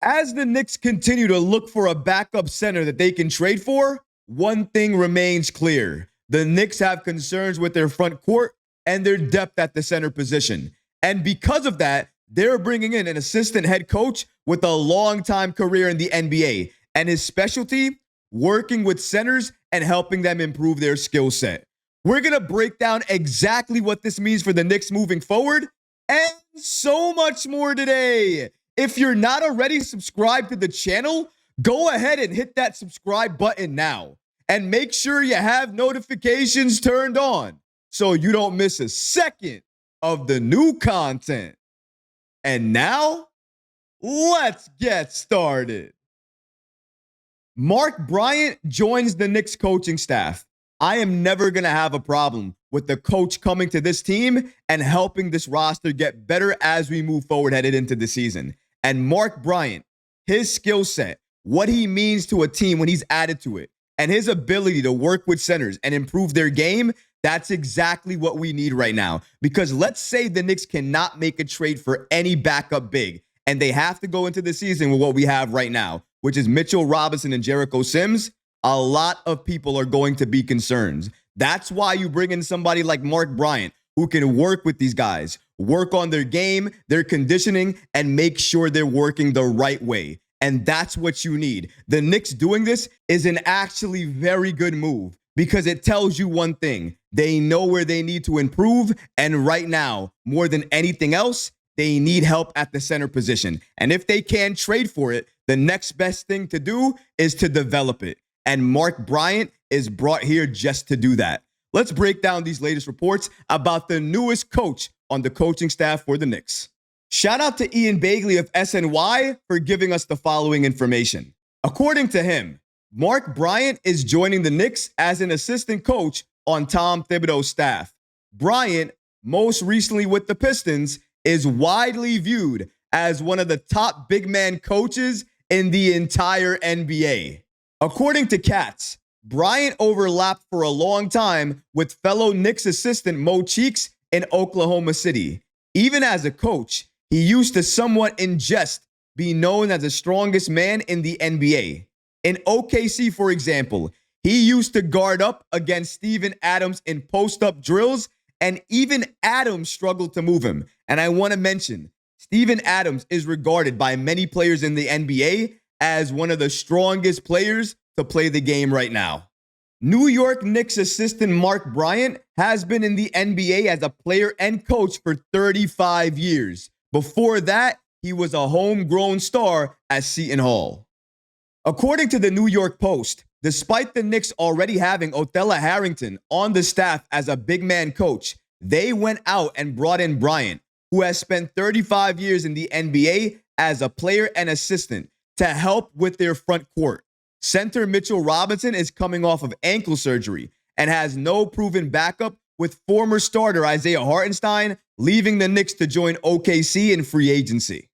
As the Knicks continue to look for a backup center that they can trade for, one thing remains clear. The Knicks have concerns with their front court and their depth at the center position. And because of that, they're bringing in an assistant head coach with a long-time career in the NBA. And his specialty, working with centers and helping them improve their skill set. We're going to break down exactly what this means for the Knicks moving forward and so much more today. If you're not already subscribed to the channel, go ahead and hit that subscribe button now. And make sure you have notifications turned on so you don't miss a second of the new content. And now, let's get started. Mark Bryant joins the Knicks coaching staff. I am never going to have a problem with the coach coming to this team and helping this roster get better as we move forward headed into the season. And Mark Bryant, his skill set, what he means to a team when he's added to it, and his ability to work with centers and improve their game, that's exactly what we need right now. Because let's say the Knicks cannot make a trade for any backup big, and they have to go into the season with what we have right now, which is Mitchell Robinson and Jericho Sims. A lot of people are going to be concerned. That's why you bring in somebody like Mark Bryant, who can work with these guys, work on their game, their conditioning, and make sure they're working the right way. And that's what you need. The Knicks doing this is an actually very good move because it tells you one thing. They know where they need to improve. And right now, more than anything else, they need help at the center position. And if they can trade for it, the next best thing to do is to develop it. And Mark Bryant is brought here just to do that. Let's break down these latest reports about the newest coach on the coaching staff for the Knicks. Shout out to Ian Bagley of SNY for giving us the following information. According to him, Mark Bryant is joining the Knicks as an assistant coach on Tom Thibodeau's staff. Bryant, most recently with the Pistons, is widely viewed as one of the top big man coaches in the entire NBA. According to Katz, Bryant overlapped for a long time with fellow Knicks assistant Mo Cheeks in Oklahoma City. Even as a coach, he used to somewhat in jest be known as the strongest man in the NBA. In OKC, for example, he used to guard up against Steven Adams in post-up drills, and even Adams struggled to move him. And I want to mention, Steven Adams is regarded by many players in the NBA as one of the strongest players to play the game right now. New York Knicks assistant Mark Bryant has been in the NBA as a player and coach for 35 years. Before that, he was a homegrown star at Seton Hall. According to the New York Post, despite the Knicks already having Othella Harrington on the staff as a big man coach, they went out and brought in Bryant, who has spent 35 years in the NBA as a player and assistant to help with their front court. Center Mitchell Robinson is coming off of ankle surgery and has no proven backup, with former starter Isaiah Hartenstein leaving the Knicks to join OKC in free agency.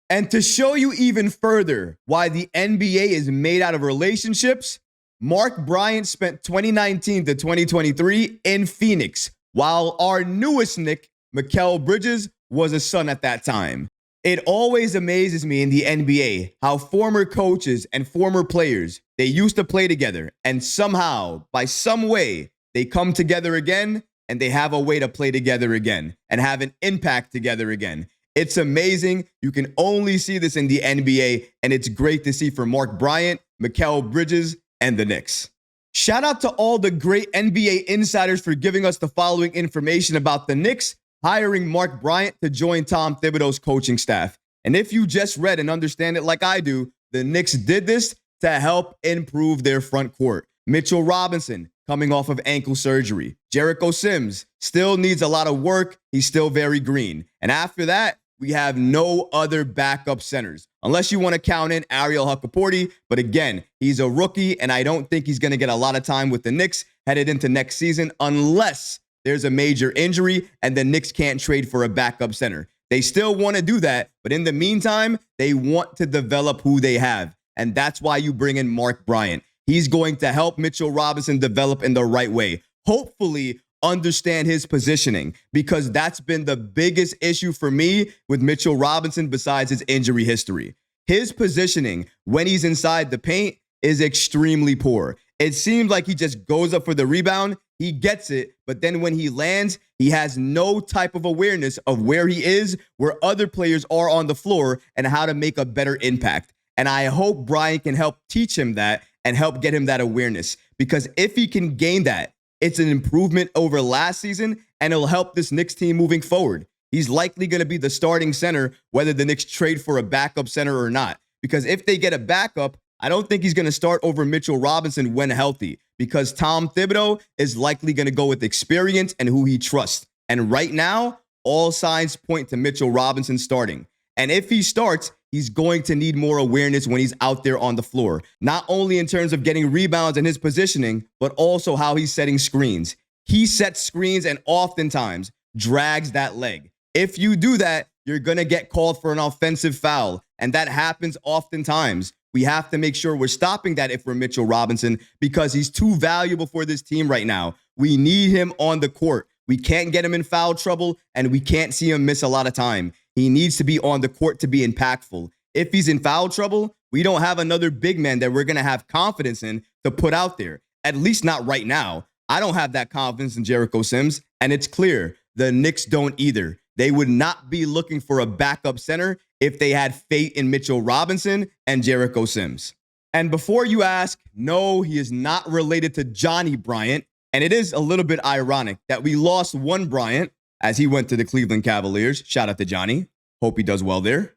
And to show you even further why the NBA is made out of relationships, Mark Bryant spent 2019 to 2023 in Phoenix, while our newest Knick, Mikal Bridges, was a son at that time. It always amazes me in the NBA how former coaches and former players, they used to play together, and somehow, by some way, they come together again and they have a way to play together again and have an impact together again. It's amazing. You can only see this in the NBA, and it's great to see for Mark Bryant, Mikal Bridges, and the Knicks. Shout out to all the great NBA insiders for giving us the following information about the Knicks hiring Mark Bryant to join Tom Thibodeau's coaching staff. And if you just read and understand it like I do, the Knicks did this to help improve their front court. Mitchell Robinson coming off of ankle surgery. Jericho Sims still needs a lot of work. He's still very green. And after that, we have no other backup centers, unless you want to count in Ariel Huckaporty. But again, he's a rookie, and I don't think he's going to get a lot of time with the Knicks headed into next season unless there's a major injury and the Knicks can't trade for a backup center. They still want to do that, but in the meantime, they want to develop who they have. And that's why you bring in Mark Bryant. He's going to help Mitchell Robinson develop in the right way. Hopefully, understand his positioning, because that's been the biggest issue for me with Mitchell Robinson besides his injury history. his positioning when he's inside the paint is extremely poor. It seems like he just goes up for the rebound, he gets it, but then when he lands, he has no type of awareness of where he is, where other players are on the floor, and how to make a better impact. And I hope Bryant can help teach him that and help get him that awareness. Because if he can gain that, it's an improvement over last season, and it'll help this Knicks team moving forward. He's likely going to be the starting center, whether the Knicks trade for a backup center or not. Because if they get a backup, I don't think he's going to start over Mitchell Robinson when healthy, because Tom Thibodeau is likely going to go with experience and who he trusts. And right now, all signs point to Mitchell Robinson starting. And if he starts, he's going to need more awareness when he's out there on the floor, not only in terms of getting rebounds and his positioning, but also how he's setting screens. He sets screens and oftentimes drags that leg. If you do that, you're going to get called for an offensive foul, and that happens oftentimes. We have to make sure we're stopping that if we're Mitchell Robinson, because he's too valuable for this team right now. We need him on the court. We can't get him in foul trouble, and we can't see him miss a lot of time. He needs to be on the court to be impactful. If he's in foul trouble, we don't have another big man that we're going to have confidence in to put out there, at least not right now. I don't have that confidence in Jericho Sims, and it's clear the Knicks don't either. They would not be looking for a backup center if they had faith in Mitchell Robinson and Jericho Sims. And before you ask, no, he is not related to Johnny Bryant. And it is a little bit ironic that we lost one Bryant as he went to the Cleveland Cavaliers. Shout out to Johnny. Hope he does well there.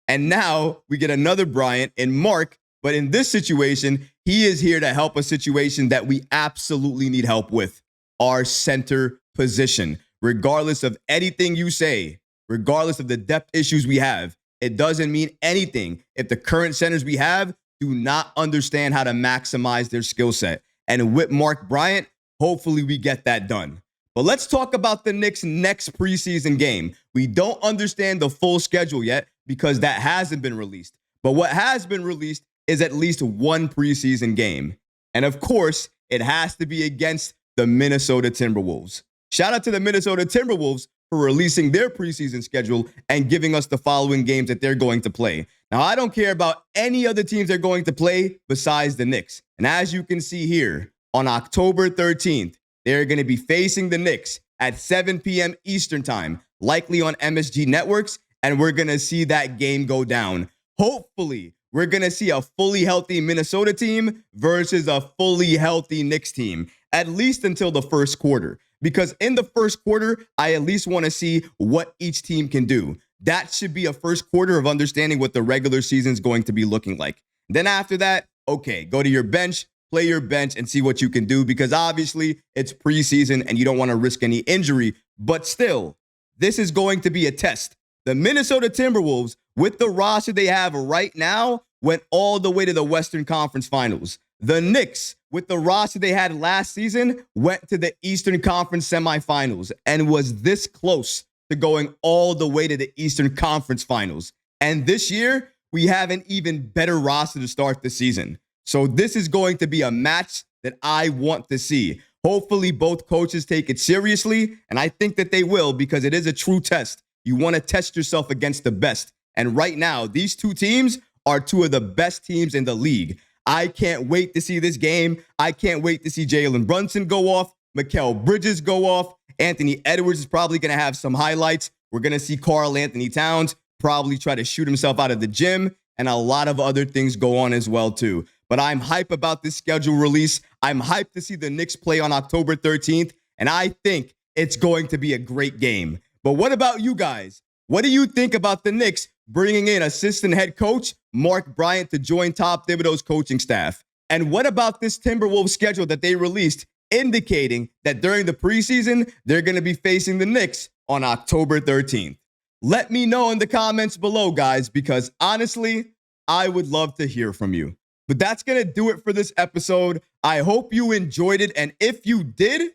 And now we get another Bryant in Mark. But in this situation, he is here to help a situation that we absolutely need help with, our center position. Regardless of anything you say, regardless of the depth issues we have, it doesn't mean anything if the current centers we have do not understand how to maximize their skill set. And with Mark Bryant, hopefully we get that done. But let's talk about the Knicks' next preseason game. We don't understand the full schedule yet because that hasn't been released. But what has been released is at least one preseason game. And of course, it has to be against the Minnesota Timberwolves. Shout out to the Minnesota Timberwolves for releasing their preseason schedule and giving us the following games that they're going to play. Now, I don't care about any other teams they're going to play besides the Knicks. And as you can see here, on October 13th, they're going to be facing the Knicks at 7 p.m. Eastern time, likely on MSG Networks, and we're going to see that game go down. Hopefully, we're going to see a fully healthy Minnesota team versus a fully healthy Knicks team, at least until the first quarter. Because in the first quarter, I at least want to see what each team can do. That should be a first quarter of understanding what the regular season is going to be looking like. Then after that, okay, go to your bench, play your bench, and see what you can do. Because obviously, it's preseason and you don't want to risk any injury. But still, this is going to be a test. The Minnesota Timberwolves, with the roster they have right now, went all the way to the Western Conference Finals. The Knicks, with the roster they had last season, went to the Eastern Conference semifinals and was this close to going all the way to the Eastern Conference Finals. And this year, we have an even better roster to start the season. So this is going to be a match that I want to see. Hopefully, both coaches take it seriously, and I think that they will because it is a true test. You want to test yourself against the best. And right now, these two teams are two of the best teams in the league. I can't wait to see this game. I can't wait to see Jalen Brunson go off, Mikal Bridges go off. Anthony Edwards is probably going to have some highlights. We're going to see Karl Anthony Towns probably try to shoot himself out of the gym, and a lot of other things go on as well, too. But I'm hype about this schedule release. I'm hyped to see the Knicks play on October 13th, and I think it's going to be a great game. But what about you guys? What do you think about the Knicks bringing in assistant head coach Mark Bryant to join Tom Thibodeau's coaching staff? And what about this Timberwolves schedule that they released, indicating that during the preseason, they're going to be facing the Knicks on October 13th? Let me know in the comments below, guys, because honestly, I would love to hear from you. But that's going to do it for this episode. I hope you enjoyed it. And if you did,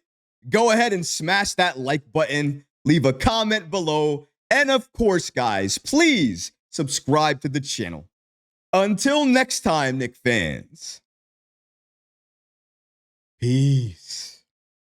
go ahead and smash that like button, leave a comment below. And of course, guys, please subscribe to the channel. Until next time, Knicks fans. Peace.